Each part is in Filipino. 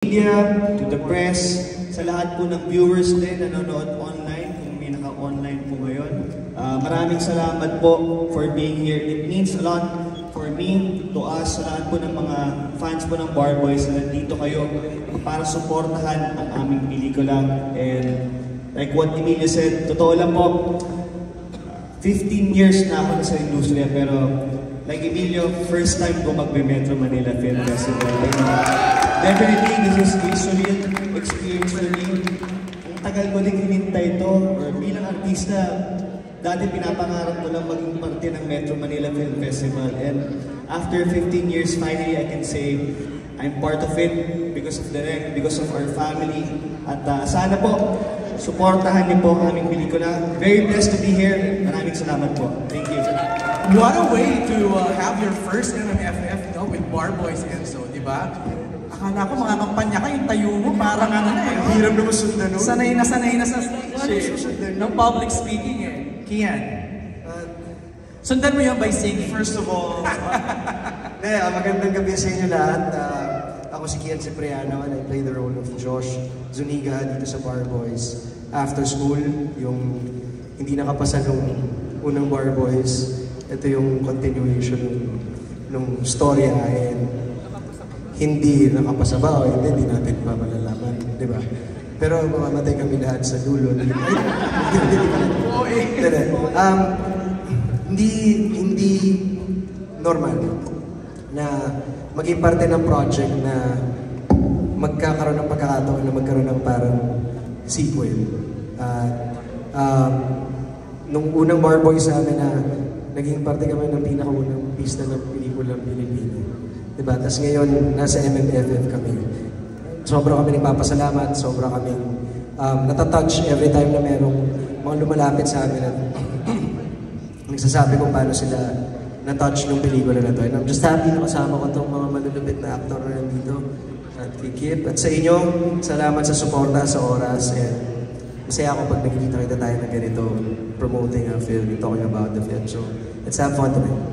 media, to the press, sa lahat po ng viewers din na nanonood online, kung may naka-online po ngayon. Maraming salamat po for being here. It means a lot for me, to us, sa lahat po ng mga fans po ng Bar Boys na nandito kayo para suportahan ang aming pelikula. And like what Emilio said, totoo lang po, 15 years na ako sa industriya, pero like Emilio, first time ko magbe-Metro Manila Film Festival. Definitely, this is a surreal experience for me. Ang tagal ko din hinintay ito, or bilang artista, dati pinapangarap ko lang maging parte ng Metro Manila Film Festival. And after 15 years, finally I can say I'm part of it because of the rec, because of our family. At sana po, suportahan niyo po ang aming pelikula. Very blessed to be here. Maraming salamat po. Thank you. What a way to have your first MMFF, no, with Bar Boys Enzo, di ba? Akala ko mga kampanya ka, yung tayo mo, parang ano na eh. Hirap naman sundan, no? Sanay na sa stage. No public speaking eh. Kian, sundan mo yun by singing. First of all, magandang gabi sa inyo lahat. Ako si Kian Cipriano and I play the role of Josh Zuniga dito sa Bar Boys. After school, yung hindi nakapasa nung unang Bar Boys, ito yung continuation ng storya and hindi nakapasa ba o hindi natin pa malalaman, di ba? Pero mamamatay kami lahat sa dulo. Hindi normal na maging parte ng project na magkakaroon ng pagkakataon na magkaroon ng parang sequel. Nung unang Bar Boys sa amin na naging parte kami ng pinakaunang pista ng pelikulang Pilipino. Diba? Tapos ngayon, nasa MMFF kami. Sobra kami nagpapasalamat, sobra kami natatouch every time na merong mga lumalapit sa amin at nagsasabi kung paano sila na-touch ng pelikula na to. And I'm just happy na kasama ko itong mga malulupit na actor na nandito at kikip. At sa inyo, salamat sa suporta, sa oras. And masaya ako pag nakikita tayo na ganito, promoting a film, talking about the film. So, let's have fun tonight.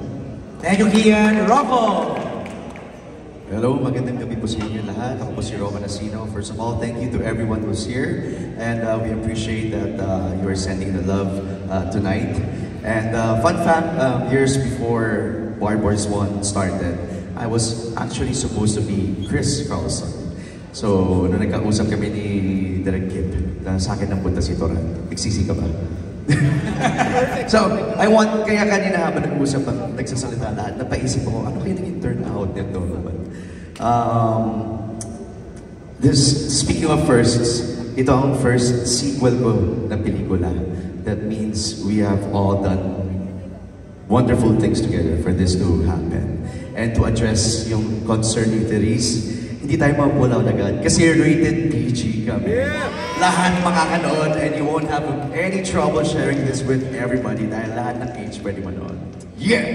Thank you, Kian. Rocco! Hello, magandang gabi po sa inyo lahat. Ako po si Roman Asino. First of all, thank you to everyone who's here. And we appreciate that you are sending the love tonight. And fun fact, years before Bar Boys 1 started, I was actually supposed to be Chris Carlson. So, nung nagkausap kami ni Direk Kip, na sa akin nang punta si Toran, nagsisi ka ba? So, kaya kanina habang nag-uusap at nagsasalita lahat, napaisip ako, ano kaya naging turn out nito naman? Speaking of firsts, ito ang first sequel ko na pelikula. That means we have all done wonderful things together for this to happen. And to address yung concern ni Therese, hindi tayo mapulaw agad kasi rated PG kami. Lahat makakanood and you won't have any trouble sharing this with everybody dahil lahat ng age pwede manood. Yeah!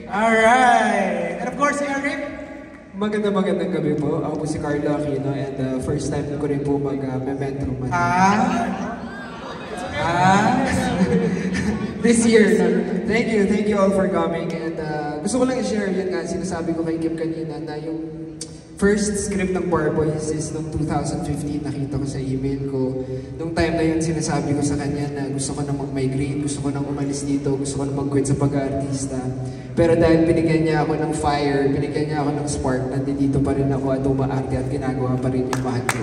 Alright! And of course, Eric? Magandang gabi po. Ako po si Carlo Aquino and first time ko rin po mag-Memento Man. This year. Thank you all for coming. And gusto ko lang i-share yun nga, sinasabi ko kay Kip kanina na yung first script ng Bar Boys is noong 2015, nakita ko sa email ko. Nung time na yun, sinasabi ko sa kanya na gusto ko na mag-migrate, gusto ko na umalis dito, gusto ko na mag-quit sa pag-aartista. Pero dahil binigyan niya ako ng fire, binigyan niya ako ng spark, nandito pa rin ako at umaarte at ginagawa pa rin yung mahal ko.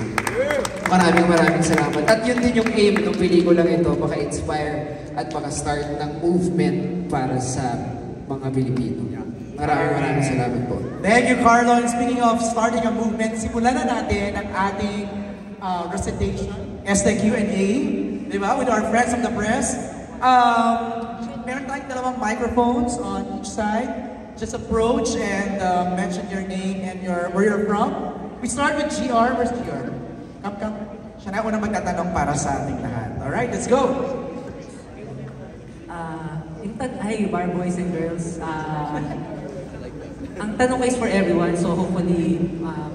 Maraming salamat. At yun din yung aim ng pelikulang ito, maka-inspire at maka-start ng movement para sa mga Pilipino. Maraming salamat po. Thank you, Carlo. And speaking of starting a movement, simulan na natin ang ating recitation, STQ&A, di ba? With our friends from the press. Meron tayong dalawang microphones on each side. Just approach and mention your name and where you're from. We start with GR. Where's GR? Come. Siya na unang magtatanong para sa ating lahat. Alright, let's go! Hi, Bar Boys and Girls. Ang tanong ko is for everyone, so hopefully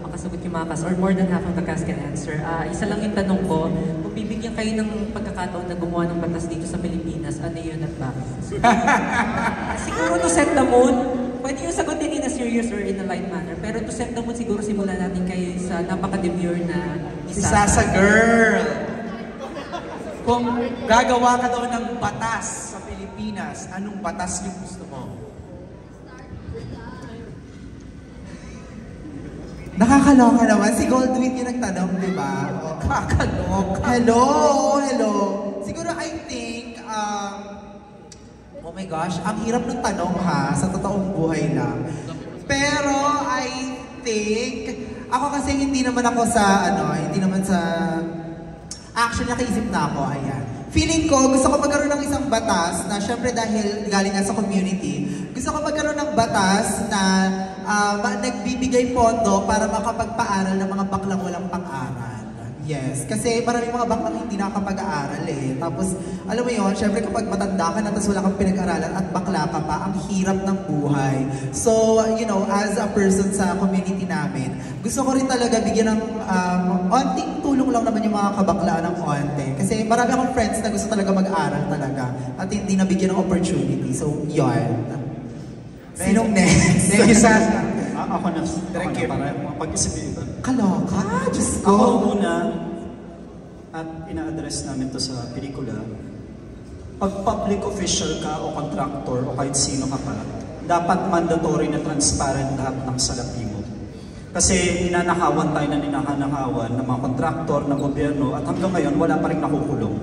makasagot yung mga cast or more than half of the cast can answer. Isa lang yung tanong ko, kung bibigyan kayo ng pagkakataon na gumawa ng batas dito sa Pilipinas, ano yun at bakit? Siguro to set the mood, pwede yung sagutin ni serious or in a light manner. Pero to set the mood, siguro simulan natin kayo sa napaka-demure na Si Sasa Girl. Kung gagawa ka daw ng batas sa Pilipinas, anong batas yung gusto mo? Nakakaloka naman. Si Goldwyn yung nagtanong, di ba? Kakaloka. Hello. Siguro I think, oh my gosh, ang hirap ng tanong ha, sa totoong buhay lang. Pero I think, ako kasi hindi naman ako sa, actually nakaisip na ako, ayan. Feeling ko, gusto ko magkaroon ng isang batas na syempre dahil galing nga sa community, gusto ko magkaroon ng batas na nagbibigay pondo para makapagpaaral ng mga baklang walang pang-aral. Yes, kasi maraming mga baklang hindi nakakapag-aaral eh. Tapos, alam mo yun, syempre kapag matanda ka na tapos wala kang pinag-aralan at bakla ka pa, ang hirap ng buhay. So, you know, as a person sa community namin, gusto ko rin talaga bigyan ng onting tulong lang naman yung mga kabaklaan ng onte. Kasi marami akong friends na gusto talaga mag-aral talaga at hindi nabigyan ng opportunity. So, yun. Sinong next? Thank you, Sasa. Ako na para mapag-isipin ito. Kaloka? Diyos ko. Ako muna, at ina-address namin to sa pelikula, pag public official ka o contractor o kahit sino ka pa, dapat mandatory na transparent lahat ng salapi mo. Kasi ninanakawan tayo na ninanakawan ng mga kontraktor, ng gobyerno, at hanggang ngayon wala pa rin nakukulong.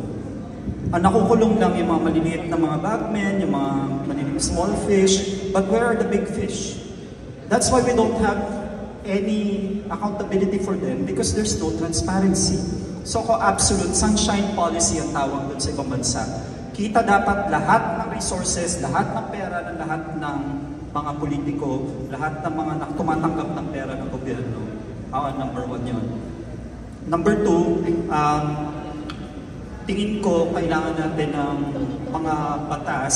Ang nakukulong lang yung mga maliliit na mga bagmen, yung mga maliliit small fish, but where are the big fish? That's why we don't have any accountability for them because there's no transparency. So ko absolute sunshine policy ang tawag doon sa ibang bansa. Kita dapat lahat ng resources, lahat ng pera ng lahat ng mga politiko, lahat ng mga tumatanggap ng pera ng gobyerno. Number 1 yun. Number 2, tingin ko kailangan natin ng mga batas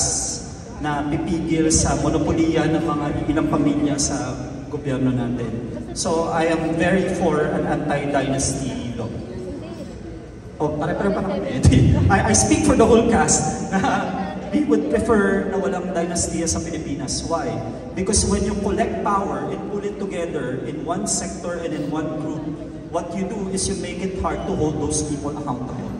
na pipigil sa monopoliya ng mga ilang pamilya sa gobyerno natin. So, I am very for an anti-dynasty law. Pare-pare pa kami. I speak for the whole cast na we would prefer na walang dynasty sa Pilipinas. Why? Because when you collect power and pull it together in one sector and in one group, what you do is you make it hard to hold those people accountable.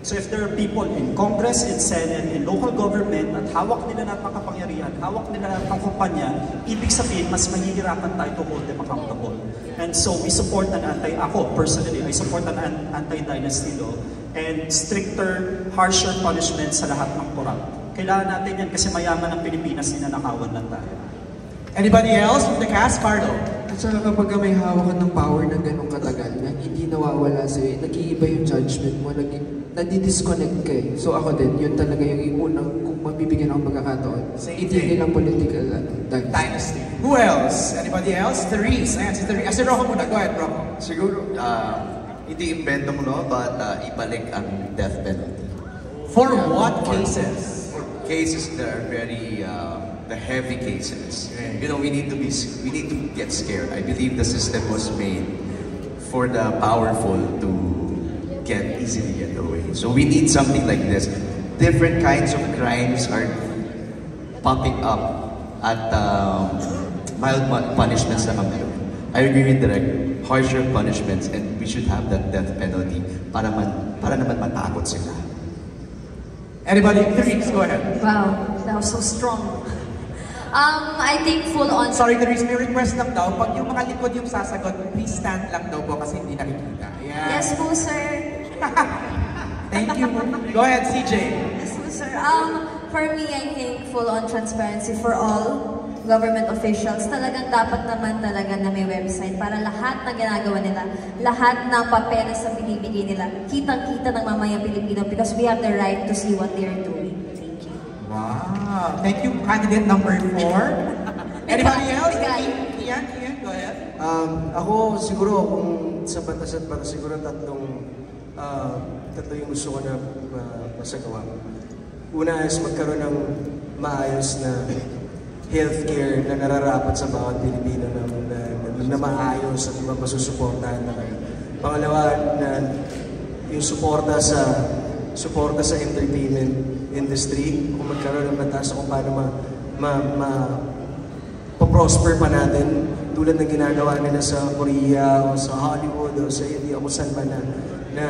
So if there are people in Congress, in Senate, in local government, at hawak nila lahat ng kapangyarihan, hawak nila lahat ng kumpanya, ibig sabihin, mas mahihirapan tayo to hold them accountable. And so we support ako personally, I support an anti-dynasty law and stricter, harsher punishment sa lahat ng corrupt. Kailangan natin yan kasi mayaman ng Pilipinas, ninanakawan lang tayo. Anybody else from the cast? Carlo? At saka kapag may hawakan ng power na ganong katagal, na hindi nawawala sa'yo, nag-iiba yung judgment mo, nadi-disconnect kayo. So ako din, yun talaga yung unang, kung mabibigyan akong pagkakataon. Hindi lang political dynasty. Who else? Anybody else? Therese. Ayan, si Therese. Rocco muna. Go ahead, Rocco. Siguro, hindi inventong law, but ibalik ang death penalty. For what cases? For cases that are very, the heavy cases. You know, we need to get scared. I believe the system was made for the powerful to easily get away. So we need something like this. Different kinds of crimes are popping up at mild punishments na kami. I agree with Direk, harsher punishments, and we should have that death penalty para naman matakot sila. Anybody? Therese, go ahead. Wow, that was so strong. I think full on. Sorry, Therese, may request lang daw. Pag yung mga likod yung sasagot, please stand lang daw po kasi hindi nakikita. Yeah. Yes po, sir. Thank you. Go ahead, CJ. Yes po, sir. For me, I think full on transparency for all government officials. Talagang dapat naman talaga na may website para lahat na ginagawa nila, lahat ng papeles na binibigay nila, kitang-kita ng mamayang Pilipino because we have the right to see what they are doing. Wow. Thank you, candidate number 4. Anybody else? Ian, go ahead. Ako siguro kung sa batas at batas siguro tatlo yung gusto ko na masagawa. Una is magkaroon ng maayos na healthcare na nararapat sa bawat Pilipino na maayos at masusuportahan na kayo. Pangalawa na yung suporta sa entertainment industry, kung magkaroon ng batas kung paano prosper pa natin tulad ng ginagawa nila sa Korea o sa Hollywood o sa India o saan man na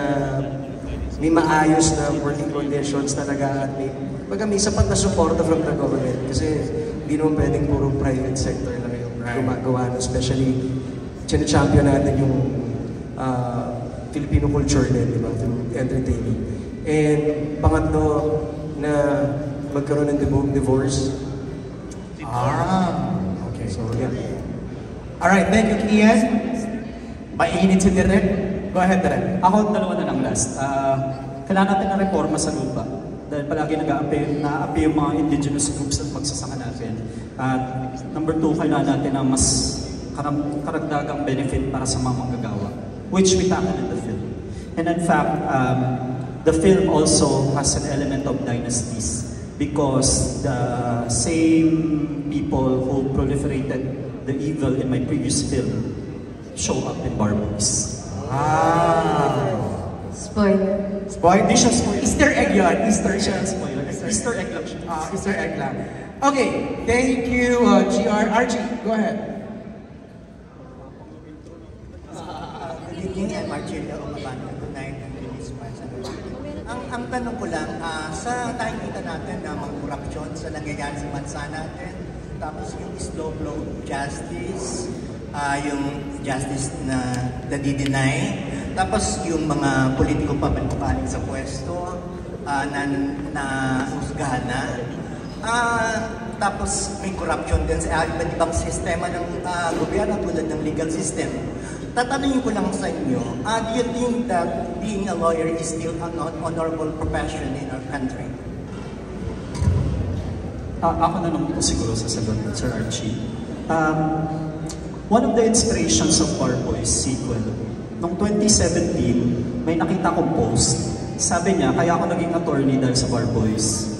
may maayos na working conditions talaga at may sapat na suporta from the government kasi hindi naman pwedeng puro private sector lang yung gumagawa, especially champion natin yung Filipino culture din, di ba, through entertainment. And pangatlo na magkaroon ng divorce. Okay. So, yeah. Alright, thank you, Kian. Mainit si Direk. Go ahead, Direk. Ako, dalawa na lang last. Kailangan natin ng reforma sa lupa. Dahil palagi nag-aapi yung mga indigenous groups at magsasaka natin. At number 2, kailangan natin ng mas karagdagang benefit para sa mga manggagawa, which we tackle in the film. And in fact, the film also has an element of dynasties because the same people who proliferated the evil in my previous film show up in Barboys. Spoiler. Spoiler? Di siya spoiler. Easter egg yun. Easter egg. Spoiler. Easter egg lang siya. Easter egg lang. Okay, thank you, GR. RG, go ahead. Good evening, I'm Marcelo Omabano. Tonight, I'm released by ang tanong ko lang, sa nakikita natin na mga korupsyon sa nangyayari sa bansa natin, tapos yung slow flow justice, yung justice na nadi-deny, tapos yung mga politiko papaling sa pwesto, na husgahan na, tapos may corruption din sa iba't ibang sistema ng gobyerno tulad ng legal system. Tatanungin ko lang sa inyo, do you think that being a lawyer is still an honorable profession in our country? Ako na naman po siguro sa sagot, Sir Archie. One of the inspirations of Barboys sequel, noong 2017, may nakita kong post. Sabi niya, kaya ako naging attorney dahil sa Barboys.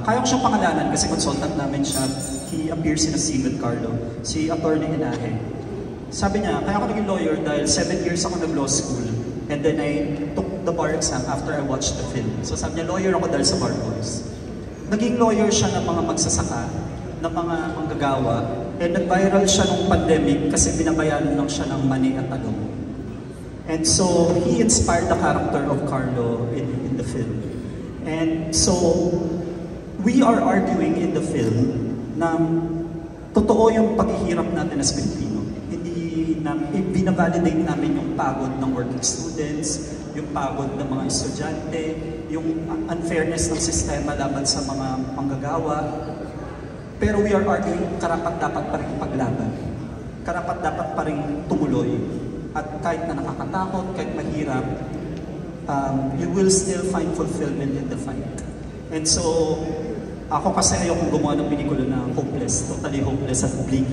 Kaya ko siyang pangalanan kasi consultant namin siya. He appears in a scene with Carlo, si Attorney Inahe. Sabi niya, kaya ako naging lawyer dahil 7 years ako nag-law school. And then I took the bar exam after I watched the film. So sabi niya, lawyer ako dahil sa Barboys. Naging lawyer siya ng mga magsasaka, ng mga manggagawa. And nag-viral siya nung pandemic kasi binabayaran lang siya ng money at talong. And so, he inspired the character of Carlo in the film. And so, we are arguing in the film na totoo yung paghihirap natin as Pilipino. Binavalidate namin yung pagod ng working students, yung pagod ng mga estudyante, yung unfairness ng sistema laban sa mga manggagawa. Pero we are arguing karapat-dapat pa rin paglaban. Karapat-dapat pa rin tumuloy. At kahit na nakakatakot, kahit mahirap, you will still find fulfillment in the fight. And so, ako kasi ayokong gumawa ng pelikula na hopeless, totally hopeless at bleak.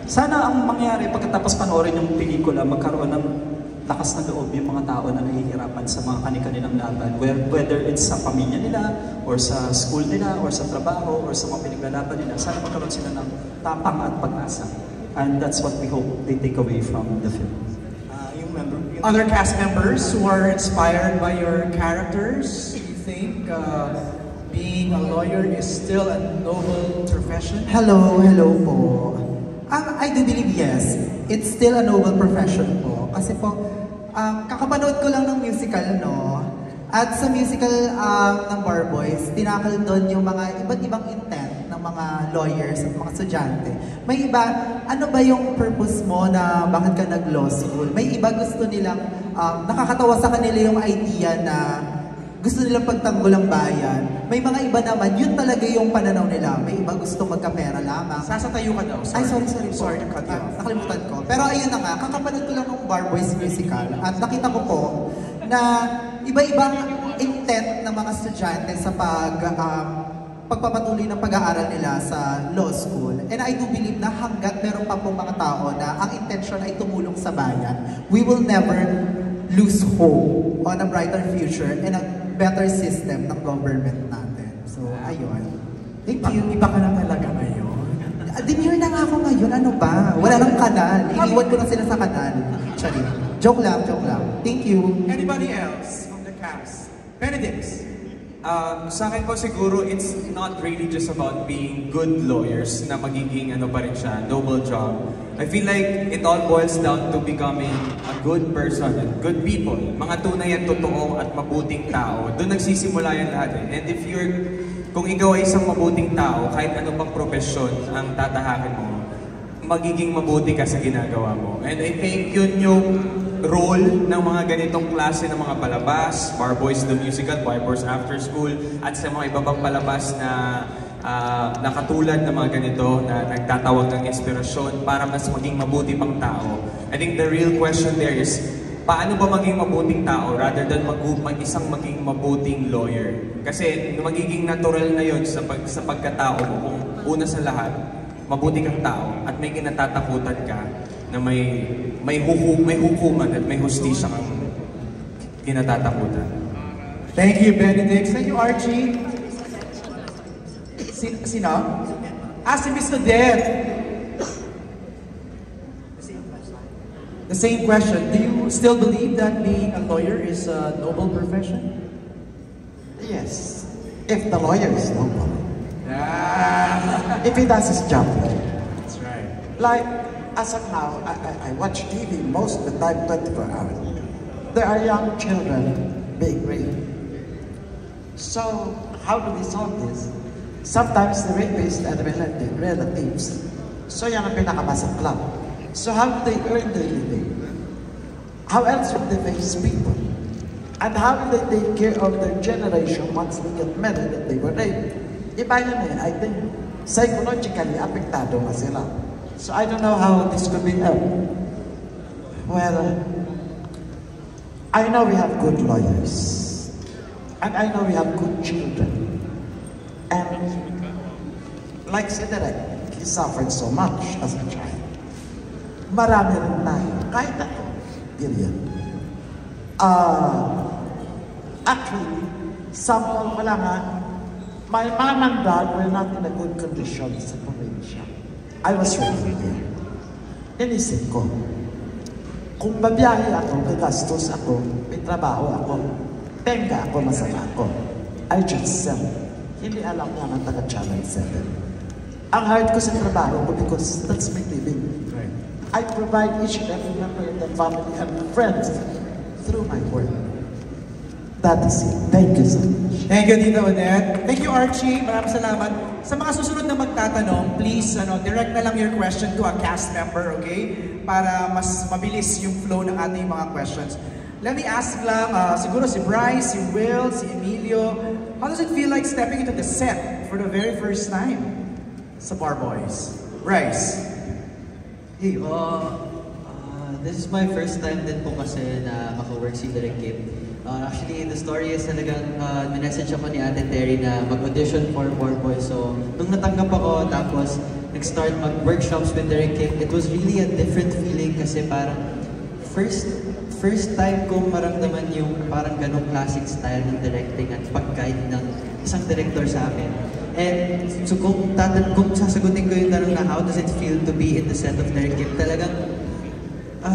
Sana ang mangyari pagkatapos panoorin yung pelikula, magkaroon ng lakas na loob yung mga tao na nahihirapan sa mga kani-kanilang laban. Whether it's sa pamilya nila, or sa school nila, or sa trabaho, or sa mga pinaglalaban nila, sana magkaroon sila ng tapang at pag-asa. And that's what we hope they take away from the film. Other cast members who are inspired by your characters, you think being a lawyer is still a noble profession? Hello po. I do believe yes, it's still a noble profession po. Kasi po, kakapanood ko lang ng musical, no? At sa musical ng Barboys, tinakal doon yung mga iba't ibang intent ng mga lawyers at mga estudyante. May iba, ano ba yung purpose mo na bakit ka nag-law school? May iba gusto nilang, nakakatawa sa kanila yung idea na gusto nilang pagtanggol ang bayan. May mga iba naman, yun talaga yung pananaw nila. May iba gusto magkapera lamang. Sasatayo ka daw. Ay, sorry to cut you off. Nakalimutan ko. Pero ayun na nga, kakapanood ko lang ng Barboys musical at nakita ko po na iba-ibang intent ng mga estudyante sa pagpapatuloy ng pag-aaral nila sa law school. And I do believe na hanggat meron pa pong mga tao na ang intention ay tumulong sa bayan, we will never lose hope on a brighter future and a better system ng government natin. So, ayun. Thank you. Iba ka na talaga ngayon. Demure na nga ako ngayon. Ano ba? Wala nang kanal. Iniwan ko na sila sa kanal. Sorry. Joke lang. Thank you. Anybody else from the cast? Benedict. Sa akin po siguro, it's not really just about being good lawyers na magiging ano pa rin siya, noble job. I feel like it all boils down to becoming a good person and good people. Mga tunay at totoo at mabuting tao. Doon nagsisimula yan lahat eh. And if kung ikaw ay isang mabuting tao, kahit ano pang profesyon ang tatahakin mo, magiging mabuti ka sa ginagawa mo. And I think yun yung role ng mga ganitong klase ng mga palabas, Barboys the Musical, Barboys After School, at sa mga iba pang palabas na katulad ng mga ganito na nagtatawag ng inspirasyon para mas maging mabuti pang tao. I think the real question there is, paano ba maging mabuting tao rather than isang maging mabuting lawyer? Kasi magiging natural na yun sa pagkatao mo kung una sa lahat, mabuti kang tao at may kinatatakutan ka na may hukuman at may hustisya kang kinatatakutan. Thank you, Benedict. Thank you, Archie. Sino? Si Miss Odette. The same question. Do you still believe that being a lawyer is a noble profession? Yes. If the lawyer is noble. If he does his job. That's right. Like, as of now, I watch TV most of the time, 24 hours. There are young children being raped. So, how do we solve this? Sometimes the rapists are relatives. So, yan ang pinakamasakla. So, how do they earn their living? How else would they face people? And how will they take care of their generation once they get married and they were raped? Iba yun eh. I think psychologically apektado nga sila. So I don't know how this could be helped. Well, I know we have good lawyers. And I know we have good children. And like Cedric, he suffered so much as a child. Marami rin tayo. Kahit ako. Period. Actually, sample ko lang my mom and dad were not in a good condition sa probinsya. I was raised there. Inisip ko, kung babiyahe ako, gagastos ako, may trabaho ako, tenga ako, masama ako, I just sell. Hindi alam niya ng taga-Channel 7. Ang hard ko sa trabaho ko because that's my living. Right. I provide each and every member of the family and friends through my work. That is it. Thank you so much. Thank you, Tita Odette. Thank you, Archie. Maraming salamat. Sa mga susunod na magtatanong, please direct na lang your question to a cast member, okay? Para mas mabilis yung flow ng ating mga questions. Let me ask lang, siguro si Bryce, si Will, si Emilio, how does it feel like stepping into the set for the very first time sa Barboys? Bryce? Hey, this is my first time din po kasi na maka-work si Direk Kip. Actually, the story is talagang minessage ako ni Ate Terry na mag-audition for Barboys. So, nung natanggap ako, tapos nag-start mag-workshops with Direk Kip, it was really a different feeling kasi parang first time ko maramdaman yung parang ganong classic style ng directing at pag-guide ng isang director sa akin. And so kung sasagutin ko yung tanong na how does it feel to be in the set of Direk Kip, talagang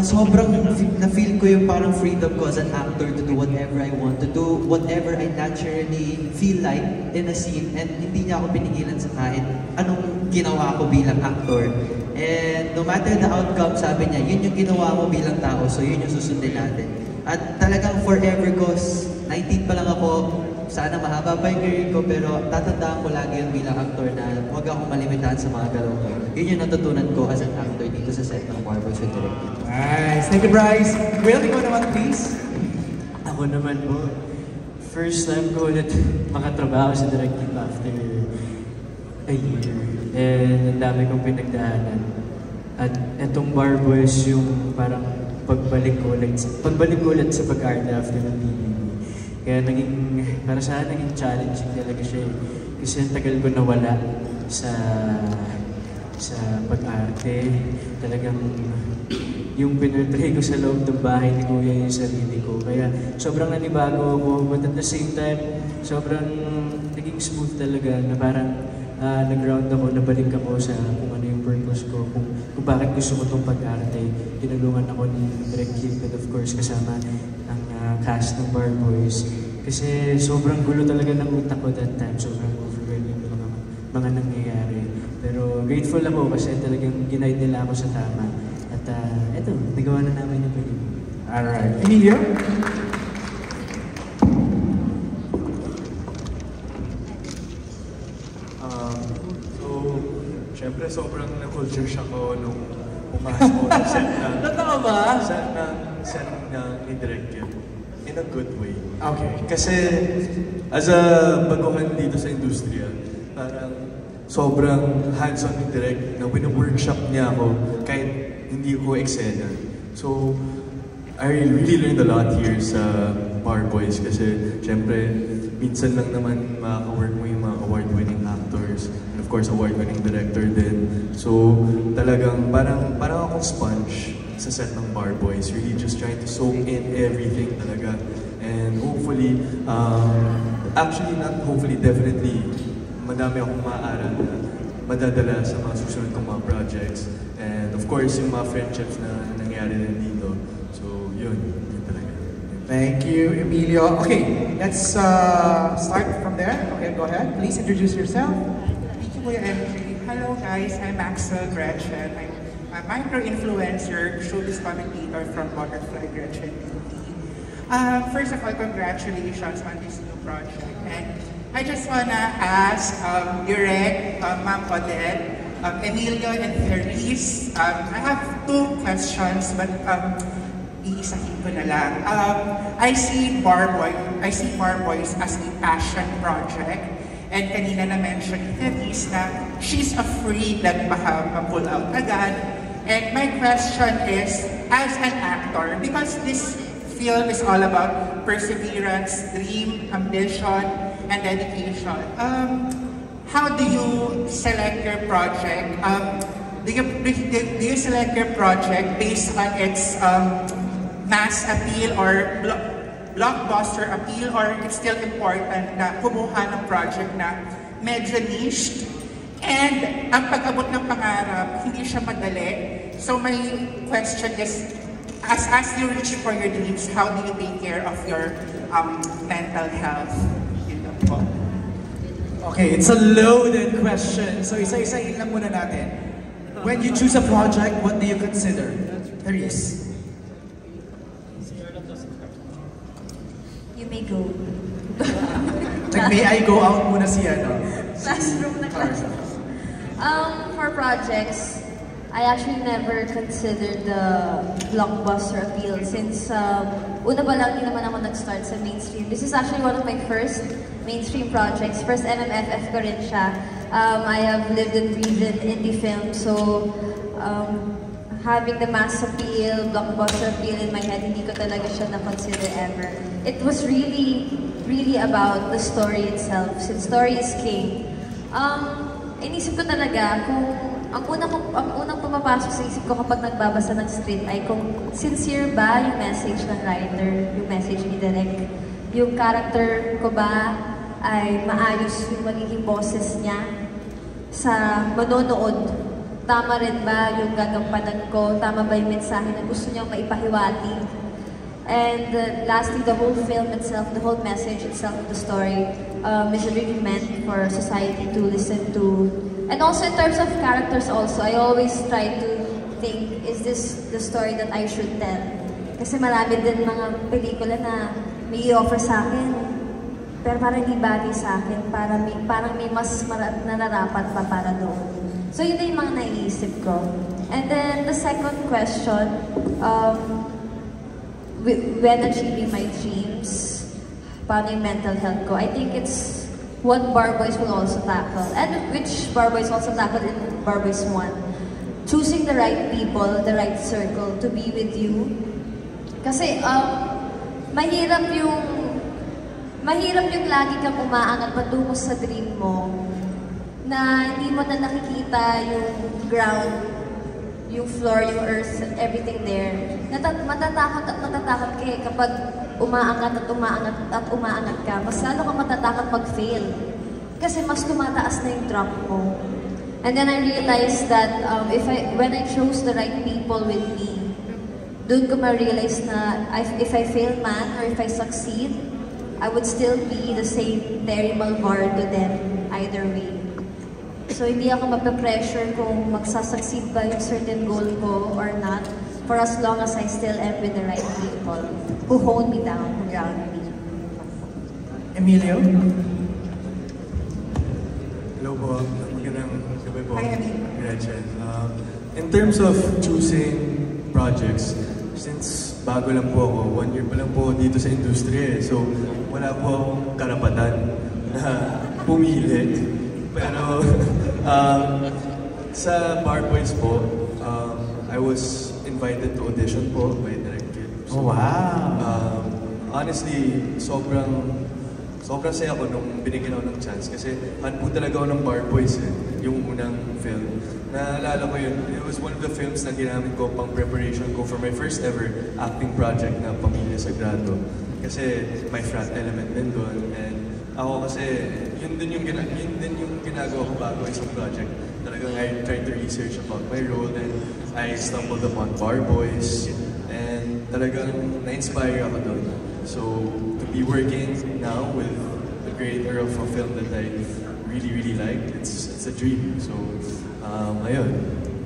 sobrang na-feel ko yung parang freedom ko as an actor to do whatever I want to do, whatever I naturally feel like in a scene, and hindi niya ako pinigilan sa kahit anong ginawa ko bilang actor. And no matter the outcome, sabi niya, yun yung ginawa mo bilang tao, so yun yung susundin natin. At talagang forever ko, 19 pa lang ako, sana mahaba pa yung career ko, pero tatandaan ko lagi yun bilang actor na huwag akong malimitahan sa mga galaw ko. Yun yung natutunan ko as an actor dito sa set ng Barboys with Direk Kip. Nice! Thank you, Bryce! Will, ikaw naman, please? Ako naman po, first time ko ulit makatrabaho sa Direk Kip after a year. And ang dami kong pinagdaanan. At etong Barboys yung parang pagbalik ko ulit sa pag-arte after ng PBB. Kaya para sa akin naging challenging talaga siya. Kasi ang tagal ko nawala sa pag-arte. Talagang yung pinurtray ko sa loob ng bahay ni Kuya yung sarili ko. Kaya sobrang nanibago ako, but at the same time, sobrang naging smooth talaga na parang nag-ground ako, nabalik ako sa kung ano yung purpose ko, kung bakit gusto ko itong pag-arte. Tinulungan ako ni Direk Kip and of course kasama ang cast ng Barboys. Kasi sobrang gulo talaga ng utak ko that time. Sobrang overwhelming yung mga nangyayari. Pero grateful ako kasi talagang ginaid nila ako sa tama. At eto, nagawa na namin yung pelikula. Alright. Emilio? Siyempre, sobrang na-culture shock ko nung pumasok ko sa set ng... Totoo ba? Set ng Direct Kim. In a good way. Okay. Kasi, as a baguhan dito sa industriya, parang sobrang hands-on ni Direct na wino-workshop niya ako kahit hindi ko eksena. So, I really learned a lot here sa Bar Boys kasi, siyempre, minsan lang naman makaka-work mo yung mga award-winning actors. Of course, award-winning director din. So, talagang parang akong sponge sa set ng Bar Boys. Really just trying to soak in everything talaga. And hopefully, actually not hopefully, definitely, madami akong maaaral na madadala sa mga susunod kong mga projects. And of course, yung mga friendships na nangyari din dito. So, yun talaga. Thank you, Emilio. Okay, let's start from there. Okay, go ahead. Please introduce yourself. Kuya MJ. Hello guys, I'm Axel Gretchen. I'm a micro-influencer, showbiz commentator from Butterfly Gretchen TV. First of all, congratulations on this new project. And I just wanna ask Direk, Ma'am Odette, Emilio and Therese. I have two questions, but iisahin ko na lang. I see Bar Boys as a passion project. And kanina na-mention ni Therese na she's afraid that baka ma-pull out agad. And my question is, as an actor, because this film is all about perseverance, dream, ambition, and dedication, how do you select your project? Do you select your project based on its mass appeal or blockbuster appeal, or it's still important na kumuha ng project na medyo niche? And ang pag-abot ng pangarap, hindi siya madali. So my question is, as you reach for your dreams, how do you take care of your mental health? Okay, it's a loaded question. So isa-isahin lang muna natin. When you choose a project, what do you consider? Therese. You may go. May I go out muna siya, no? Classroom na classroom. For projects, I actually never considered the blockbuster appeal since una pa lang din naman ako nag-start sa mainstream. This is actually one of my first mainstream projects. First MMFF ko rin siya. I have lived and breathed indie film, so having the mass appeal, blockbuster appeal in my head, hindi ko talaga siya na-consider ever. It was really about the story itself, since story is king. Inisip ko talaga kung ang unang pumapasok sa isip ko kapag nagbabasa ng script ay kung sincere ba yung message ng writer, yung message ni Direk, yung character ko ba ay maayos yung magiging boses niya sa manonood. Tama rin ba yung gagampanan ko? Tama ba yung mensahe na gusto niyang maipahiwati? And lastly, the whole film itself, the whole message itself of the story is really meant for society to listen to. And also in terms of characters also, I always try to think, is this the story that I should tell? Kasi marami din mga pelikula na may i-offer sa akin, pero parang hindi bagay sa akin, parang may mas nararapat pa para doon. So yun na yung mga naiisip ko. And then the second question, when achieving my dreams, paano yung mental health ko? I think it's what Bar Boys will also tackle, and which Bar Boys also tackled in Bar Boys 1. Choosing the right people, the right circle to be with you. Kasi mahirap yung lagi kang umaangat patungo sa dream mo, na hindi mo na nakikita yung ground, yung floor, yung earth, everything there. Matatakot ka eh kapag umaangat ka. Mas lalo ka matatakot mag-fail. Kasi mas tumataas na yung drop mo. And then I realized that when I chose the right people with me, doon ko ma-realize na if I fail man or if I succeed, I would still be the same Terry Malvar to them either way. So hindi ako mape-pressure kung magsasucceed ba yung certain goal ko or not, for as long as I still am with the right people who hold me down, who ground me. Emilio? Hello po. Magandang gabi po. Gretchen. In terms of choosing projects, since bago lang po ako, 1 year pa lang po dito sa industriya so wala po akong karapatan na pumili. Pero sa Bar Boys po, I was invited to audition po by Direct Kid. So, wow! Honestly, sobrang saya ko nung binigyan ako ng chance kasi fan po talaga ako ng Bar Boys yung unang film. Naalala ko yun, it was one of the films na ginamit ko pang preparation ko for my first ever acting project na Pamilya Sagrado. Kasi may frat element din doon and ako kasi yun din yung ginagawa ko bago isang project. Talagang I tried to research about my role and I stumbled upon Bar Boys and talagang na-inspire ako doon. So to be working now with the creator of a film that I really like, it's a dream. So ayun,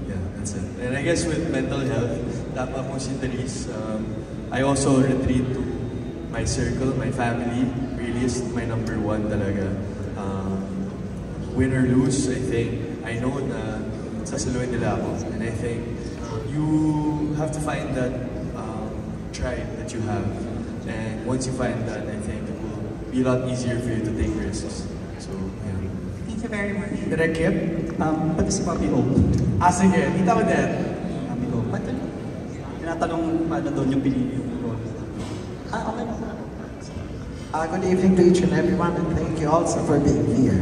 yeah, that's it. And I guess with mental health, tama po si Therese, I also retreat to my circle, my family, really is my number one talaga. Win or lose, I think, I know na sasaluhin nila ako. And I think you have to find that tribe that you have. And once you find that, I think it will be a lot easier for you to take risks. So, yeah. Thank you very much. Direct Kip? Pati si Papi O. Sige, kita mo din. Papi O. Pati tinatanong paano doon yung pinili yung role. Okay. Good evening to each and everyone and thank you also for being here.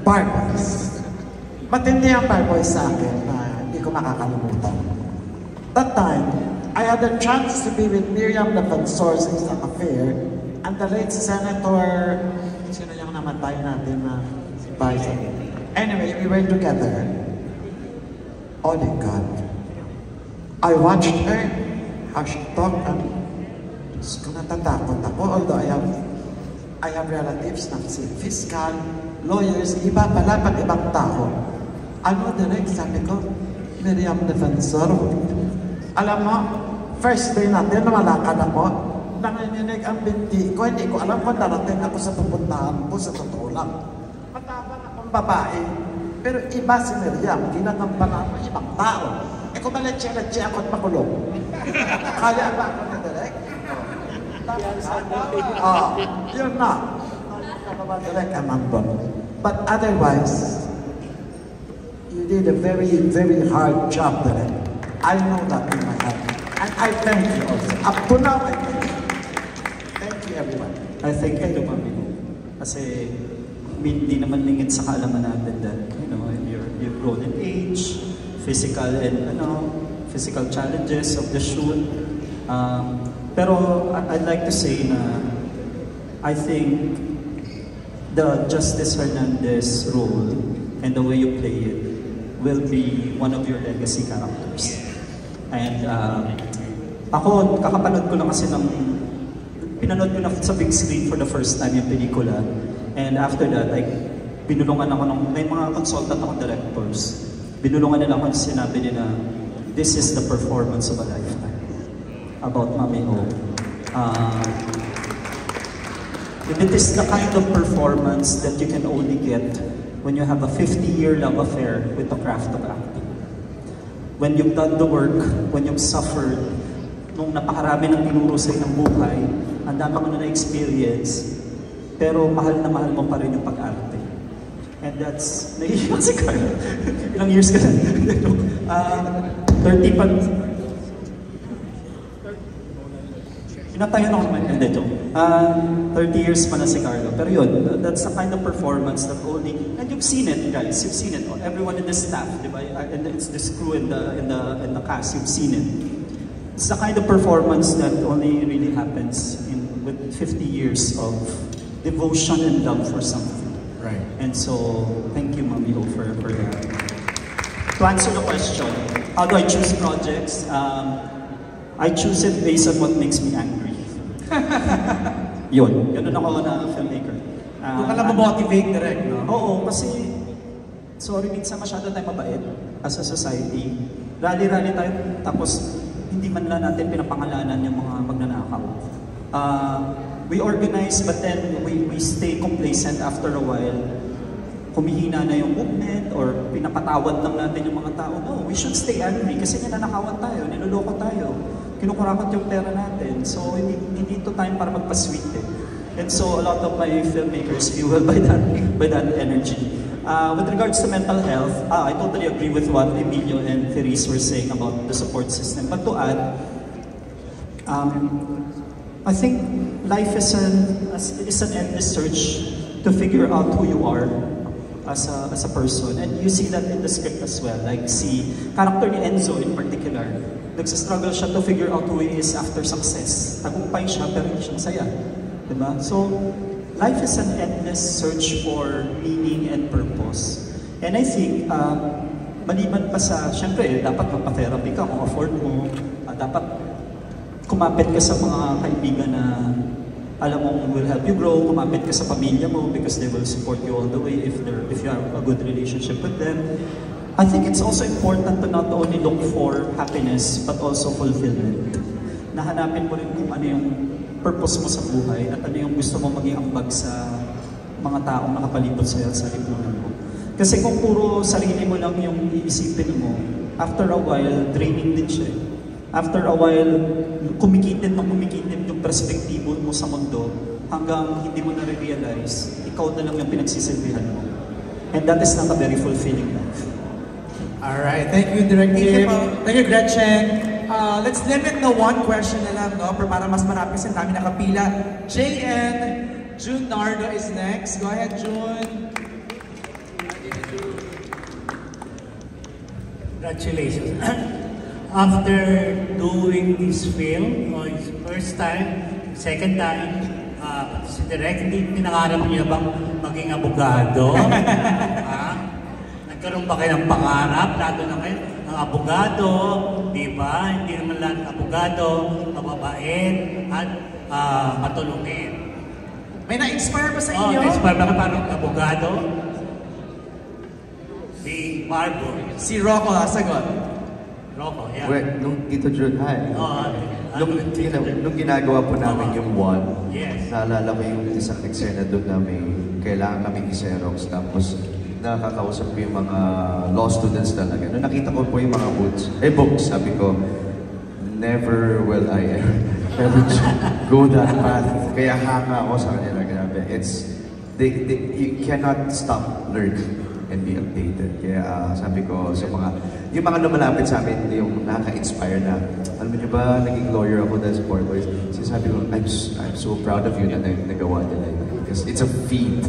Bar Boys. Matindi ang Bar Boys sa akin na hindi ko makakalimutan. That time, I had the chance to be with Miriam Defensor sa isang affair and the late Senator, sino yung namatay natin na si Bison. Anyway, we were together. Oh my God. I watched her, how she talked and kung natatakot ako, although I have relatives na si fiscal, lawyers, iba pala pag ibang tao. Ano direct, sabi ko, Miriam Defensor. Alam mo, first day natin, lumalakad ako, nanginginig ang binti ko, hindi ko alam kung darating ako sa pupuntahan ko sa totoo lang. Matapang akong babae, pero iba si Miriam, ginagampanan mo ibang tao. Eh kung maletsi-letsi ako at makulong. Kaya ba ako na direct? Yun na. Direct I'm andon. But otherwise, you did a very hard job direct. I know that in my heart. And I thank you also. Up to now, I thank you. Thank you, everyone. I thank you to Mami Mo. Kasi hindi naman lingid sa kaalaman natin that, you've grown in age, physical challenges of the shoot. Pero I'd like to say na I think the Justice Hernandez role and the way you play it will be one of your legacy characters. And ako, kakapanood ko lang kasi pinanood ko na sa big screen for the first time yung pelikula. And after that, binulungan ako may mga consultant akong directors. Binulungan nila ako sinabi nila, this is the performance of a lifetime. About Mami O. It is the kind of performance that you can only get when you have a 50-year love affair with the craft of acting. When you've done the work, when you've suffered, nung napakarami ng tinuro sa'yo ng buhay, ang dami mo na na-experience, pero mahal na mahal mo pa rin yung pag-arte. And that's, nahihiyak si Carlo. Ilang years ka na? 30 pa. Pinatayan ako naman, hindi, joke. 30 years pa na si Carlo. Pero yun, that's the kind of performance that only, and you've seen it, guys, you've seen it. Everyone in the staff, di ba? And it's this crew in the cast, you've seen it. It's the kind of performance that only really happens with 50 years of devotion and love for something. Right. And so, thank you, Mami O, for that. To answer the question, how do I choose projects? I choose it based on what makes me angry. Yun, ganun ako na filmmaker. Doon ka lang motivate direct, no? Oo, kasi sorry, minsan masyado tayo mabait as a society. Rally-rally tayo, tapos hindi man lang natin pinapangalanan yung mga magnanakaw. We organize, but then we stay complacent after a while. Humihina na yung movement or pinapatawad lang natin yung mga tao. No, we should stay angry kasi ninanakawan tayo, niloloko tayo, kinukurakot yung pera natin. So, hindi to time para magpa-sweet eh. And so, a lot of my filmmakers fueled by that energy. With regards to mental health, I totally agree with what Emilio and Therese were saying about the support system. But to add, I think life is an endless search to figure out who you are as a person. And you see that in the script as well. Like si character ni Enzo in particular, nagsastruggle siya to figure out who he is after success. Tagumpay siya pero hindi siya masaya. Diba? So, life is an endless search for meaning and purpose. And I think, maliban pa sa, syempre, dapat magpa-therapy ka kung afford mo. Dapat kumapit ka sa mga kaibigan na alam mo will help you grow, kumapit ka sa pamilya mo because they will support you all the way if you have a good relationship with them. I think it's also important to not only look for happiness but also fulfillment. Nahanapin mo rin kung ano yung purpose mo sa buhay at ano yung gusto mo maging ambag sa mga taong nakapalibot sa'yo sa lipunan mo. Kasi kung puro sarili mo lang yung iisipin mo, after a while, draining din siya. After a while, kumikitin yung perspektibo mo sa mundo hanggang hindi mo na-realize, ikaw na lang yung pinagsisilbihan mo. And that is not a very fulfilling life. Alright, thank you, Direct Kim. Thank you, Gretchen. Let's limit na one question na lang, no? Para mas marami sa dami nakapila. JN, June Nardo is next. Go ahead, June. Congratulations. After doing this film, it's first time, second time, si Direk, hindi pinangarap niya bang maging abogado? Nagkaroon ba kayo ng pangarap? Lalo na kayo, ng abogado, di ba? Hindi naman lahat ng abogado, mababait, at matulungin. May na-inspire ba sa inyo? Na-inspire ba ka parang abogado? Si Marbo. Si Rocco, sagot. Rocco, yeah. Well, nung Tito Jun, hi. Nung ginagawa po namin yung one, yes. Naalala ko yung isang eksena doon namin, kailangan kami i-xerox, tapos nakakausap ko yung mga law students talaga. Nung nakita ko po yung mga books, sabi ko, never will I ever go that path. Kaya hanga ako sa kanila, grabe. You cannot stop learning and be updated. Kaya sabi ko sa yung mga lumalapit sa amin, yung nakaka-inspire na, alam niyo ba, naging lawyer ako dahil sa Power Boys. Sabi ko, I'm so proud of you na nagawa nila yun. Because it's a feat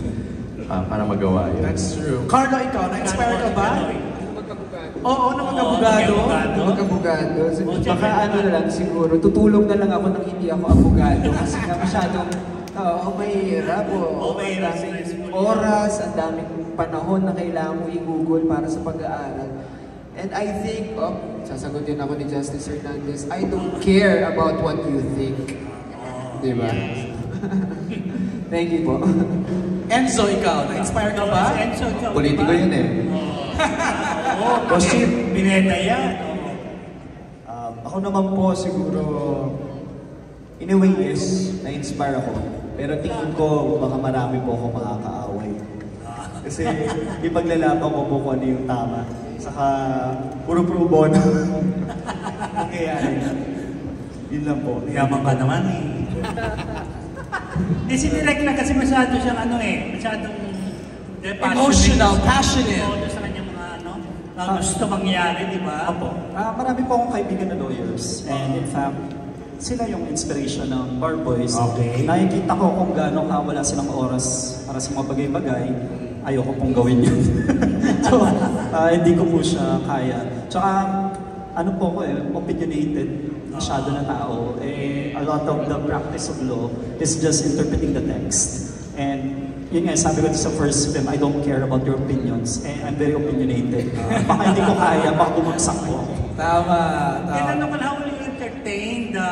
para magawa yun. That's true. Carlo, ikaw, na-inspire ka ba? Oo, na mag-abogado. Mag-abogado. Baka ano na lang siguro, tutulong na lang ako nang hindi ako abogado. Kasi nga masyadong, mahirap po. Oras, ang daming panahon na kailangan mo i-google para sa pag-aaral. And I think, sasagutin ako ni Justice Hernandez, I don't care about what you think. Diba? Thank you po. Enzo, ikaw, na-inspire ka ba? Enzo, ikaw. Politiko yun eh. Oo, kasi bineta yan. Ako naman po siguro, in a way is, na-inspire ako. Pero tingin ko, baka marami po ako makakaaway. Kasi ipaglalaban ko po kung ano yung tama. Saka, puro pro bono. Nangyayari. Yun lang po. Yaman ka naman eh. Hindi, si Direk lang kasi masyado siyang masyadong emotional, passionate. Oo, sa kanyang mga gusto mangyari, di ba? Opo. Marami po akong kaibigan na lawyers. And in fact, sila yung inspiration ng Bar Boys. Okay. Nakikita ko kung gaano wala silang oras para sa mga bagay-bagay. Ayoko pong gawin yun. So, hindi ko po siya kaya. Tsaka, ano po ko opinionated, masyado na tao. A lot of the practice of law is just interpreting the text. And yun nga, sabi ko sa first film, I don't care about your opinions. I'm very opinionated. Baka hindi ko kaya, baka bumagsak ko. Tama. And ano ka na, will you entertain the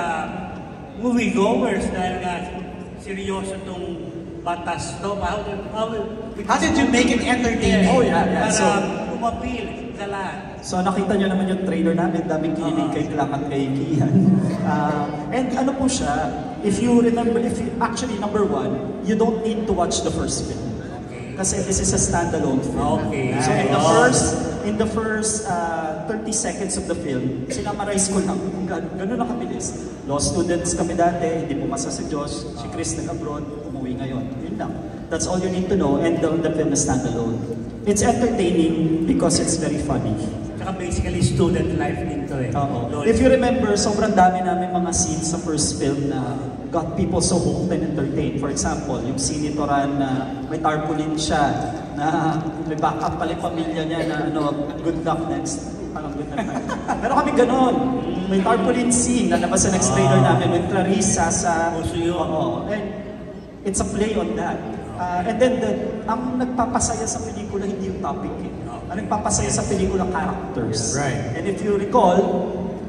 moviegoers dahil nga si seryoso tong batas to. How did you make it entertaining? Oh, yeah. Para umapil sa lahat. So nakita nyo naman yung trailer namin, daming kinilig kay Clark at kay Kian. And ano po siya, if you remember, actually number one, you don't need to watch the first film. Kasi this is a standalone film. Okay. So in the first 30 seconds of the film, sinamarize ko lang kung gano'n na kabilis. Law students kami dati, hindi pumasa si Josh, si Chris nag-abroad, umuwi ngayon. Yun lang. That's all you need to know, and the film is standalone. It's entertaining because it's very funny. Saka basically student life din to eh. If you remember, sobrang dami namin mga scenes sa first film na got people so hooked and entertained. For example, yung scene ni Toran na may tarpaulin siya, na may backup pala yung pamilya niya na good luck next. Parang good luck next. Pero kami ganon. May tarpaulin scene na nabasa next trailer namin with Clarissa sa... And it's a play on that. And then, ang nagpapasaya sa pelikula, hindi yung topic eh. Ang nagpapasaya sa pelikula, characters. Right. And if you recall,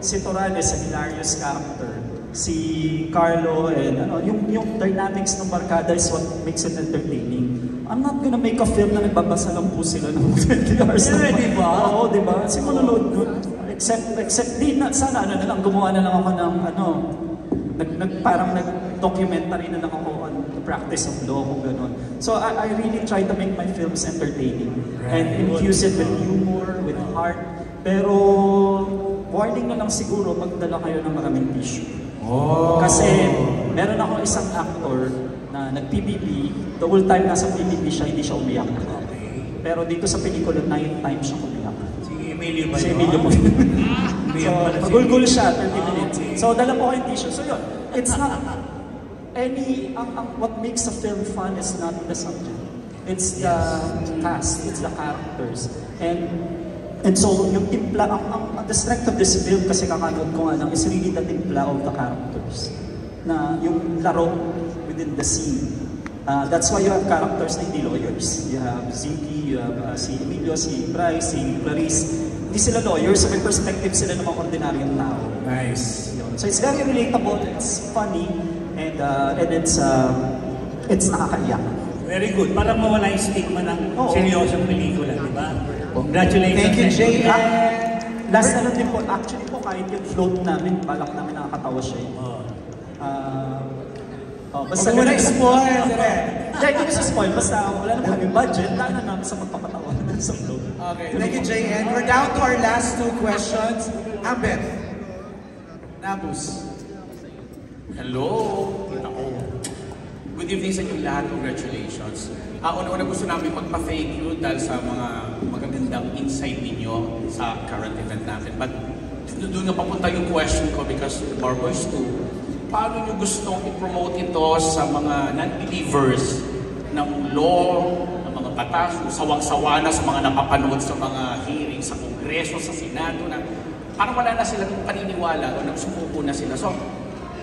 si Toran is a hilarious character. Si Carlo and yung dynamics ng barkada is what makes it entertaining. I'm not gonna make a film na nagbabasa lang po sila ng 20 hours. Yeah, di ba? Oo, di ba? Kasi manonood nun. Except di na, sana na lang, gumawa na lang ako ng parang nag-documentary na lang ako on the practice of law, kung gano'n. So I really try to make my films entertaining and infuse it with humor, with heart. Pero warning na lang siguro, magdala kayo ng maraming tissue. Kasi meron ako isang actor na nag-PBB, the whole time nasa PBB siya, hindi siya umiyak. Pero dito sa pelikula, 9 times siya umiyak. Si Emilio ba yun? Si Emilio po. So, magulgul siya, 30 minutes. So, dala po ko yung tissue. So, yun, it's not what makes a film fun is not the subject. It's the cast, it's the characters. And so, yung timpla, the strength of this film, kasi kakanood ko nga lang, is really the timpla of the characters. Na yung laro within the scene. That's why you have characters na hindi lawyers. You have Ziggy, you have si Emilio, si Bryce, si Clarice. Hindi sila lawyers, so may perspective sila ng mga ordinaryong tao. Nice. So it's very relatable, it's funny, and it's nakakaiyak. Very good. Para mawala yung stigma ng seryosong pelikula, di ba? Congratulations. Thank you, Jay. Last na din po, actually po kahit yung float namin, balak namin nakakatawa siya. Basta wala spoil, hindi ko sa spoil, basta wala na kami budget, lalo namin sa magpapatawa sa float. Okay, thank you, Jay. And we're down to our last 2 questions. Ambet. Nabus. Hello. Good evening sa inyo lahat. Congratulations. Una-una gusto namin magpa-thank you dahil sa mga magagandang insight ninyo sa current event natin. But doon na papunta yung question ko because Barboys 2, paano nyo gustong i-promote ito sa mga non-believers ng law, ng mga batas, sawang-sawa na sa mga napapanood sa mga hearing sa Kongreso, sa Senado, na parang wala na sila ng paniniwala o nagsumuko na sila. So,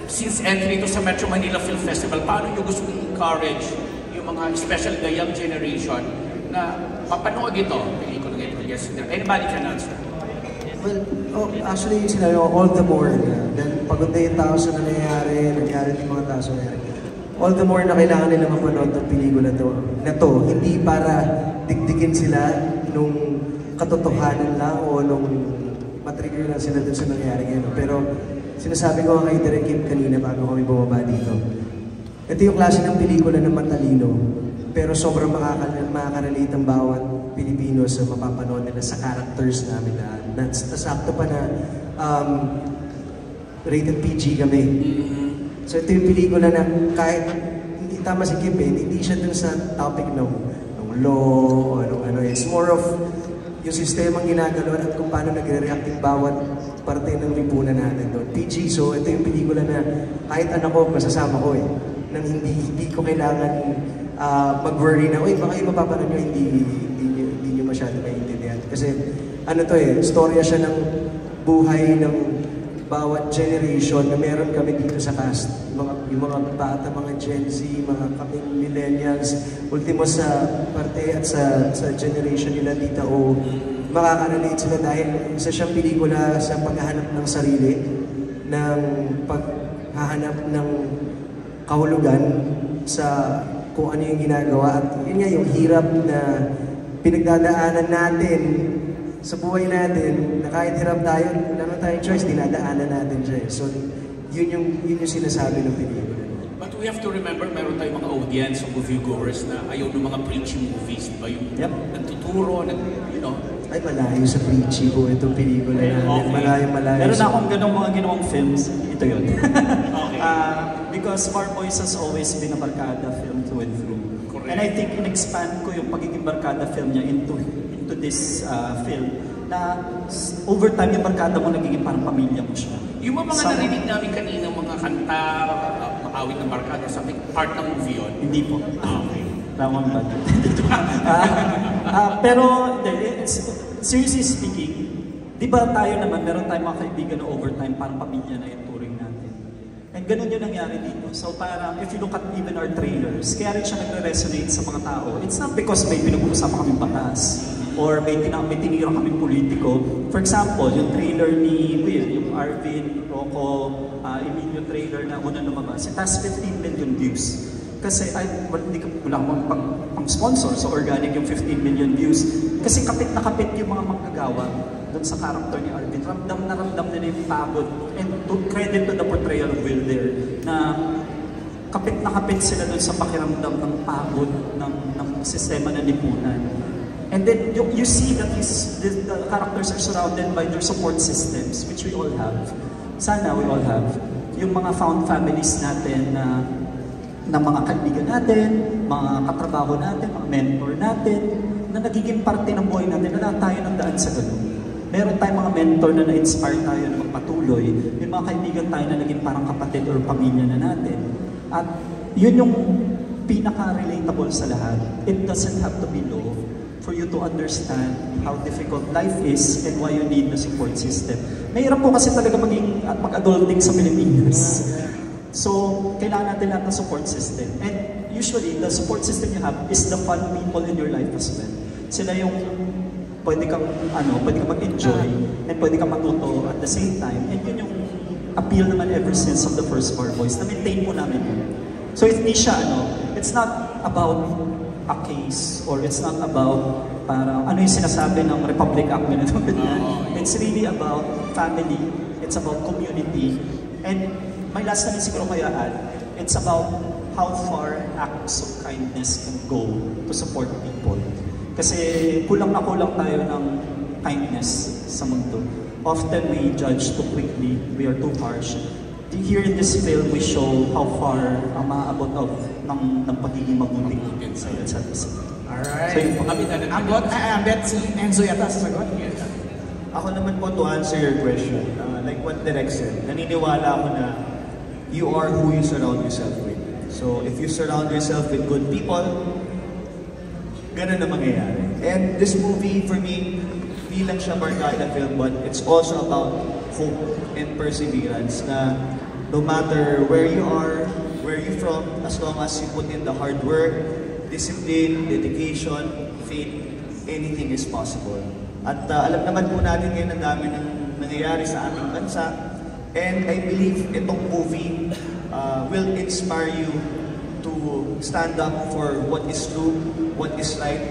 since entry ito sa Metro Manila Film Festival, paano nyo gusto i-encourage yung mga especially the young generation na mapanood ito? Pelikula ito. Yes, anybody can answer. Well, actually, sinabi ko, all the more. Dahil pagod na yung tao sa nangyayari yung mga tao sa nangyayari. All the more na kailangan nila mapanood ng pelikula na to. Hindi para digdigin sila nung katotohanan lang o nung matrigger lang sila dun sa nangyayari ngayon. Pero sinasabi ko kay Direk Kim kanina bago kami bumaba dito. Ito yung klase ng pelikula na matalino, pero sobrang makakarelate ang bawat Pilipino sa mapapanood nila sa characters namin na sakto pa na rated PG kami. So ito yung pelikula na kahit hindi tama si Kim hindi siya dun sa topic ng law o ano. It's more of yung sistemang ginagalawan at kung paano nagre-react yung bawat parte ng lipunan natin doon. PG, so ito yung pelikula na kahit anak ko, masasama ko nang hindi ko kailangan mag-worry na, baka yung mapapanood nyo, hindi nyo masyado maintindihan. Kasi storya siya ng buhay ng bawat generation na meron kami dito sa cast. Yung mga bata, mga Gen Z, mga kaming millennials, ultimo sa parte at sa generation nila Tita O, makaka-relate sila dahil isa siyang pelikula sa paghahanap ng sarili, ng paghahanap ng kahulugan sa kung ano yung ginagawa. At yun nga, yung hirap na pinagdadaanan natin sa buhay natin, na kahit hirap tayo, wala na tayong choice, dinadaanan natin siya. So, yun yung sinasabi ng pelikula. But we have to remember, meron tayong mga audience o moviegoers na ayaw ng mga preachy movies, di ba? Yung nagtuturo, you know. Ay, malayo sa preachy po itong pelikula namin. Okay. Malayo. Meron akong ganong mga ginawang films, ito yun. Okay. Because Barboys has always been a barkada film through and through. Correct. And I think in-expand ko yung pagiging barkada film niya into this film na over time yung barkada mo nagiging parang pamilya mo siya. Yung mga narinig namin kanina, mga kanta, awit ng barkada, sa part ng movie yun? Hindi po. Okay. Wrong budget. Pero, seriously speaking, di ba tayo naman, meron tayong mga kaibigan na overtime, parang pamilya na yung touring natin. And ganun yung nangyari dito. So parang, if you look at even our trailers, kaya rin siya nagre-resonate sa mga tao. It's not because may pinag-uusapan kaming batas, or may tinira kaming politiko. For example, yung trailer ni Will, yung Arvin, Rocco, Emilio trailer na una lumabas, it has 15 million views. Kasi wala akong pang-sponsor sa organic yung 15 million views. Kasi kapit na kapit yung mga manggagawa doon sa character ni Arvin. Ramdam na ramdam nila yung pagod. And to credit to the portrayal of Will there, na kapit na kapit sila doon sa pakiramdam ng pagod ng sistema na lipunan. And then you see that the characters are surrounded by their support systems, which we all have. Sana we all have. Yung mga found families natin na mga kaibigan natin, mga katrabaho natin, mga mentor natin, na nagiging parte ng buhay natin, na tayo ng daan sa ganun. Meron tayong mga mentor na na-inspire tayo na magpatuloy. May mga kaibigan tayo na naging parang kapatid or pamilya na natin. At yun yung pinaka-relatable sa lahat. It doesn't have to be low for you to understand how difficult life is and why you need the support system. Mahirap po kasi talaga mag-adulting sa Pilipinas. So, kailangan natin lahat ng support system. And usually, the support system you have is the fun people in your life as well. Sila yung pwede kang mag-enjoy and pwede kang matuto at the same time. And yun yung appeal naman ever since of the first Barboys. Na-maintain po namin yun. So, hindi siya, it's not about a case or it's not about parang ano yung sinasabi ng Republic Act na ito. It's really about family. It's about community. And my last na siguro kaya it's about how far acts of kindness can go to support people. Kasi kulang na kulang tayo ng kindness sa mundo. Often we judge too quickly, we are too harsh. Here in this film, we show how far ang maaabot ng pagiging mabuting sa isa't isa. Alright. So yun po. Ang bet si Enzo yata sasagot. Yes. Ako naman po to answer your question. Like what Derek said, naniniwala ako na you are who you surround yourself with. So if you surround yourself with good people, ganun na mangyayari. And this movie, for me, hindi lang siya barkada film, but it's also about hope and perseverance na no matter where you are, where you're from, as long as you put in the hard work, discipline, dedication, faith, anything is possible. At alam naman po natin ngayon ang dami ng nangyayari sa ating bansa. And I believe itong movie will inspire you to stand up for what is true, what is right,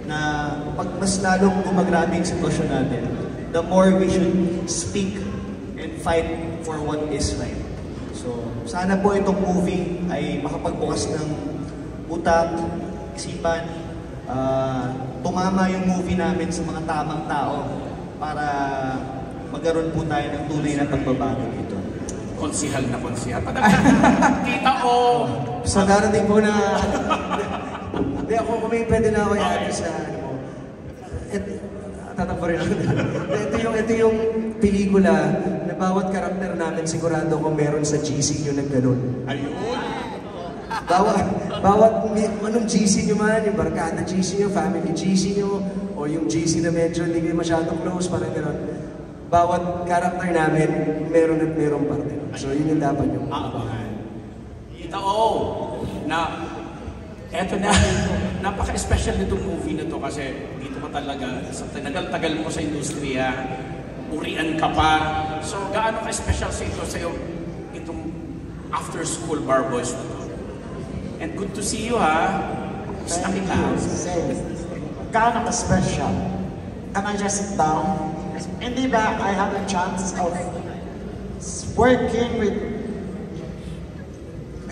na pag mas lalong gumagrabe yung sitwasyon natin, the more we should speak and fight for what is right. So, sana po itong movie ay makapagbukas ng utak, isipan, tumama yung movie namin sa mga tamang tao para magkaroon po tayo ng tunay na pagbabago dito. Konsihal na konsihal. Kita o! So darating po na... Hindi ako, pwede na ako yan sa... Tatakbo rin ako. Ito yung pelikula na bawat karakter namin sigurado kung meron sa GC nyo na gano'n. Ayun! Bawat anong GC nyo man, yung barkada GC nyo, family GC nyo, o yung GC na medyo hindi kayo masyadong close, parang gano'n. Bawat karakter namin, meron at merong parte. So yun yung dapat yung maabangan. Ito na eto na, napaka-special nitong movie na to kasi dito ka talaga, sa tagal-tagal mo sa industriya, urian ka pa. So gaano ka-special sa ito sa'yo itong after-school Barboys na to? And good to see you, ha? Gusto Thank kita. you. Same. Kind of special. Can I just sit down? Hindi ba I have a chance of working with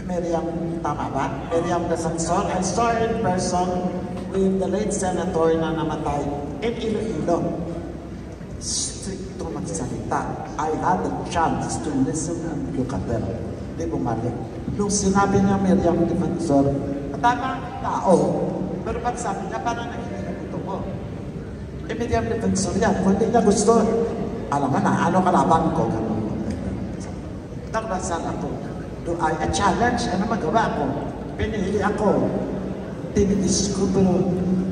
Miriam, tama ba? Miriam Defensor. I saw in person with the late senator na namatay in Iloilo. Stricto magsalita. I had the chance to listen and look at them. Di bumalik. Nung sinabi niya Miriam Defensor, matama tao. Pero pag sabi niya, parang nakikinig mo. Miriam Defensor yan. Kung hindi niya gusto, alam mo na, ano kalaban ko? Nagdasal ako. Do I a challenge? Ano magawa ko? Pinili ako. Tinilis ko, pero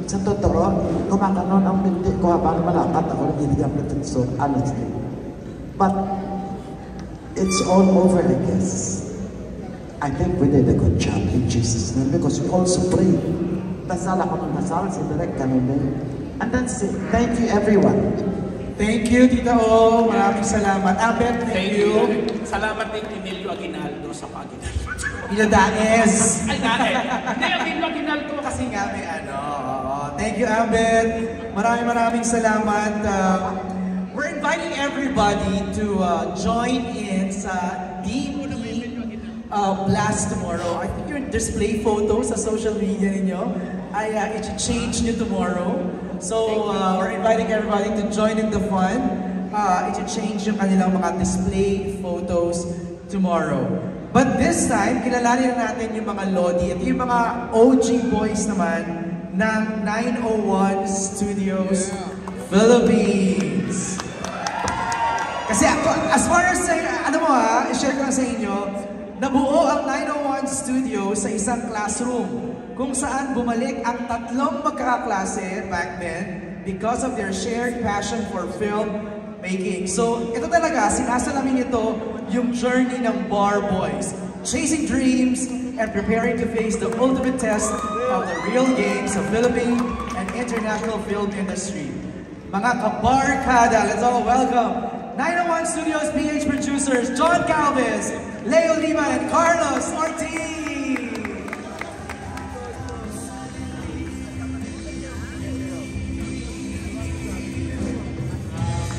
sa totoo, kumakanon ang hindi ko habang malakad ako ng Miriam Defensor, honestly. But it's all over, I guess. I think we did a good job in Jesus' name because we also prayed. Dasal ako ng dasal, si Direk kanina. And that's it. Thank you, everyone. Thank you, Tita O. Maraming salamat. Abet, thank you. Salamat din Emilio Aguinaldo sa pag-Aguinaldo. Iladaes. Ay, dahil. Hindi, Emilio Aguinaldo kasi nga may ano. Thank you, Abet. Maraming salamat. We're inviting everybody to join in sa DP Blast tomorrow. I think yung display photos sa social media ninyo ay i-change nyo tomorrow. So we're inviting everybody to join in the fun. I-change yung kanilang mga display photos tomorrow. But this time, kilalanin natin yung mga Lodi. Ito yung mga OG boys naman ng 901 Studios Philippines. Kasi ako, as far as ano mo i-share ko sa inyo, nabuo ang 901 Studios sa isang classroom kung saan bumalik ang tatlong magkakaklase back then because of their shared passion for film making. So, ito talaga, sinasalamin ito yung journey ng Bar Boys. Chasing dreams and preparing to face the ultimate test of the real games of Philippine and international film industry. Mga kabarkada, let's all welcome 901 Studios PH producers John Galvez, Leo Lima, and Carlos Ortiz.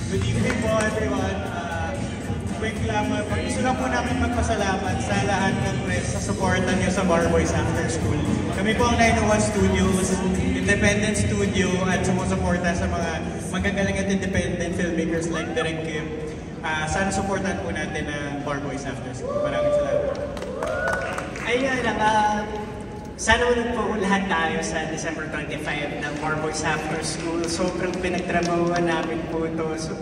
Good evening po everyone. Quick lang, gusto lang po namin magpasalamat sa lahat ng press sa supportan niyo sa Bar Boys After School. Kami po ang 901 Studios, independent studio at sumusuporta sa mga magagaling at independent filmmakers like Direk Kim. Sana supportan po natin ang Bar Boys After School. Maraming salamat. Ayun lang, sana ulit po lahat tayo sa December 25 ng Bar Boys After School. Sobrang pinagtrabahuan namin po ito. So,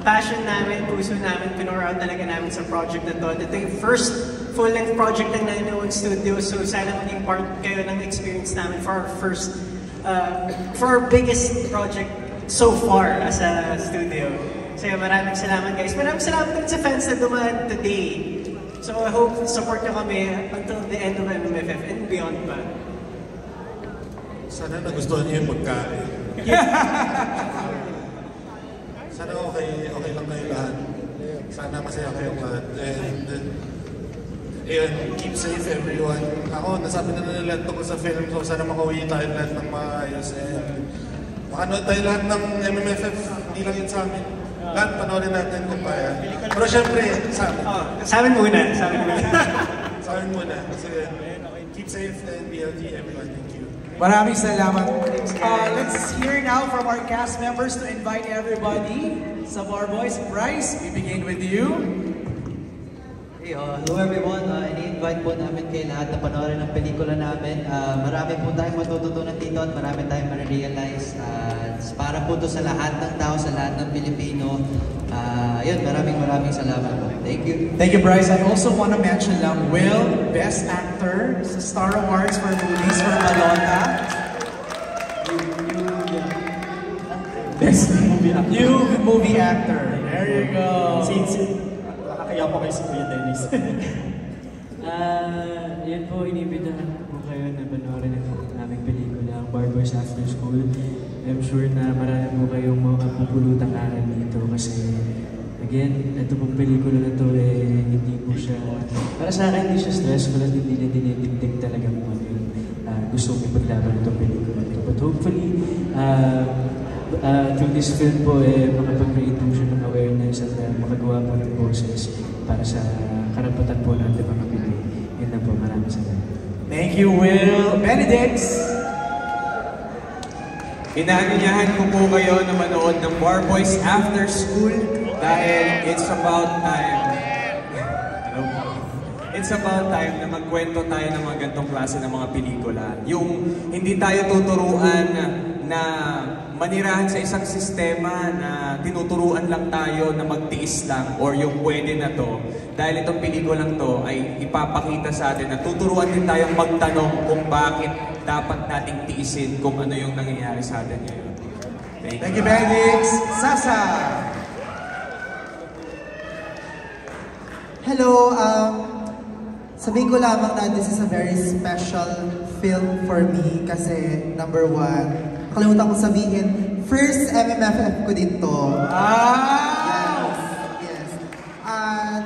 passion namin, puso namin, pinuraw talaga namin sa project na to. Ito yung first full-length project ng 901 Studios. So sana maging part kayo ng experience namin for our first, for our biggest project so far as a studio. So maraming salamat guys. Maraming salamat din sa fans na dumaan today. So I hope support nyo kami until the end of MMFF and beyond pa. Sana nagustuhan niyo yung pagkain. Sana okay lang kayo lahat. Sana masaya kayong lahat. And keep safe everyone. Ako, nasabi na nila tungkol sa film ko. Sana makauwi tayo lahat ng maayos. And makanood tayo lahat ng MMFF. Hindi lang yun sa amin. Lahat panoorin natin kung kaya. Pero syempre, sa amin. Sa amin muna. Sa amin muna. Sa amin muna. Sige. Keep safe and be healthy everyone. Thank you. Maraming salamat. Let's hear now from our cast members to invite everybody sa Bar Boys. Bryce, we begin with you. Hey, hello everyone. Ini-invite po namin kayo lahat na panoorin ang pelikula namin. Marami po tayong matututunan dito at marami tayong ma-realize. Para po to sa lahat ng tao, sa lahat ng Pilipino. Yun, maraming salamat po. Thank you. Thank you, Bryce. I also want to mention lang, Will, Best Actor sa Star Awards for movies for Balota. Best New Movie Actor. There you go. Nakakaya po kayo si Kuya Dennis. Yan po, inibitahan po kayo na panoorin ang aming pelikula, ang Bar Boys After School. I'm sure na marami po kayong mga pupulutang aral dito kasi Again, ito pong pelikula na to hindi po siya, para sa akin hindi siya stressful at hindi niya dinidikdik talaga kung ano yung gusto kong ipaglaban itong pelikula na to. But hopefully, through this film po, makapag-create po siya ng awareness at makagawa po ng boses para sa karapatan po natin mga Pinoy. Yun na po, maraming salamat. Thank you, Will. Benedict! Inaanyayahan ko po kayo na manood ng Bar Boys After School dahil it's about time. It's about time na magkwento tayo ng mga ganitong klase ng mga pelikula. Yung hindi tayo tuturuan na manirahan sa isang sistema na tinuturuan lang tayo na magtiis lang or yung pwede na to. Dahil itong pelikulang to ay ipapakita sa atin na tuturuan din tayong magtanong kung bakit dapat nating tiisin kung ano yung nangyayari sa atin ngayon. Thank you, Benedict. Sasa! Hello, sabihin ko lamang na this is a very special film for me kasi number one, nakalimutan ko sabihin, first MMFF ko dito. Yes. At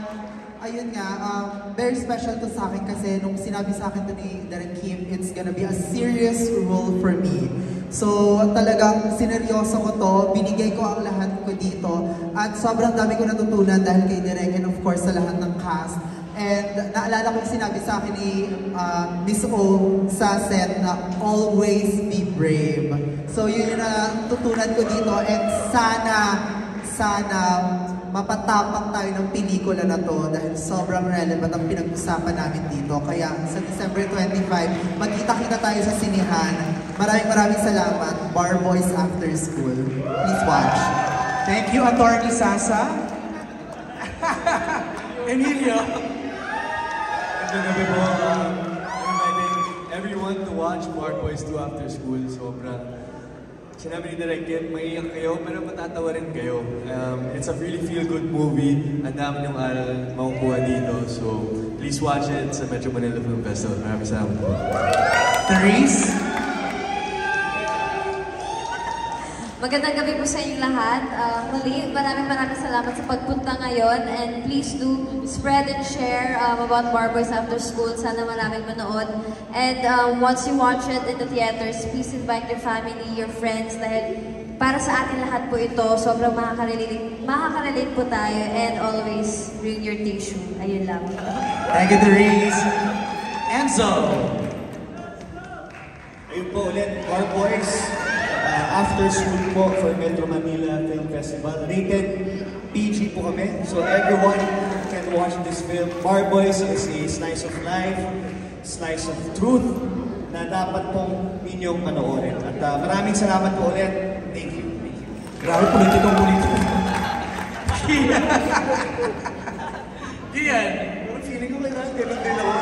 ayun nga, very special to sa akin kasi nung sinabi sa akin to ni Direk Kim, it's gonna be a serious role for me. So talagang sineryoso ko to, binigay ko ang lahat ko dito at sobrang dami ko natutunan dahil kay Direk and of course sa lahat ng cast. And naalala ko yung sinabi sa akin ni Miss O sa set na always be brave. So yun yung natutunan ko dito and sana mapatapang tayo ng pelikula na to dahil sobrang relevant ang pinag-usapan namin dito. Kaya sa December 25, magkita-kita tayo sa sinihan. Maraming salamat. Bar Boys After School. Please watch. Thank you, Attorney Sasa. Emilio. Gabi po, inviting everyone to watch Bar Boys 2 After School. Sobrang sinabi ni Direk Kim, maiiyak kayo, pero matatawa rin kayo. It's a really feel-good movie. Ang dami niyong aral makukuha dito. So, please watch it sa Metro Manila Film Festival. Maraming salamat po. Therese? Magandang gabi po sa inyong lahat. Muli, maraming salamat sa pagpunta ngayon and please do spread and share about Bar Boys After School. Sana maraming manood. And once you watch it in the theaters, please invite your family, your friends dahil para sa atin lahat po ito, sobrang makaka-relate po tayo and always bring your tissue. Ayun lang. Thank you, Therese. Enzo! Ayun po ulit, Bar Boys. After School po for Metro Manila Film Festival. Rated PG po kami. So everyone can watch this film. Bar Boys is a slice of life, slice of truth na dapat pong inyong panoorin. At maraming salamat po ulit. Thank you. Grabe, politikong-politiko. Gian! Feeling ko kailangan ganun din ako.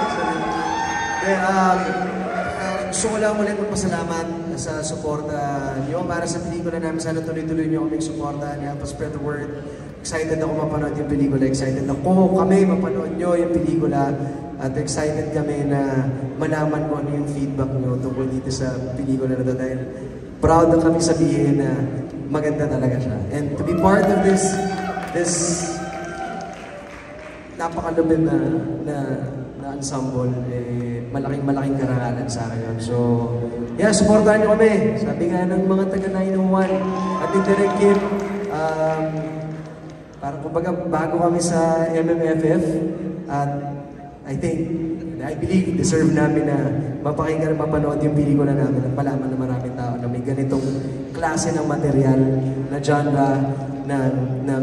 Gusto ko lang ulit magpasalamat sa suporta niyo para sa pelikula namin. Sana tuloy-tuloy niyo kaming suporta niya. Pa-spread the word. Excited ako mapanood yung pelikula. Excited ako kami mapanood niyo yung pelikula. At excited kami na malaman ko ano yung feedback niyo tungkol dito sa pelikula na to. Dahil proud na kami sabihin na maganda talaga siya. And to be part of this napakalupit na ensemble, malaking karangalan sa akin yun. So, yeah, supportahan niyo kami. Sabi nga ng mga taga-901 at ni Direk Kim, parang kumbaga bago kami sa MMFF at I believe, deserve namin na mapakinggan at mapanood yung pelikula namin at malaman na maraming tao na may ganitong klase ng material na genre ng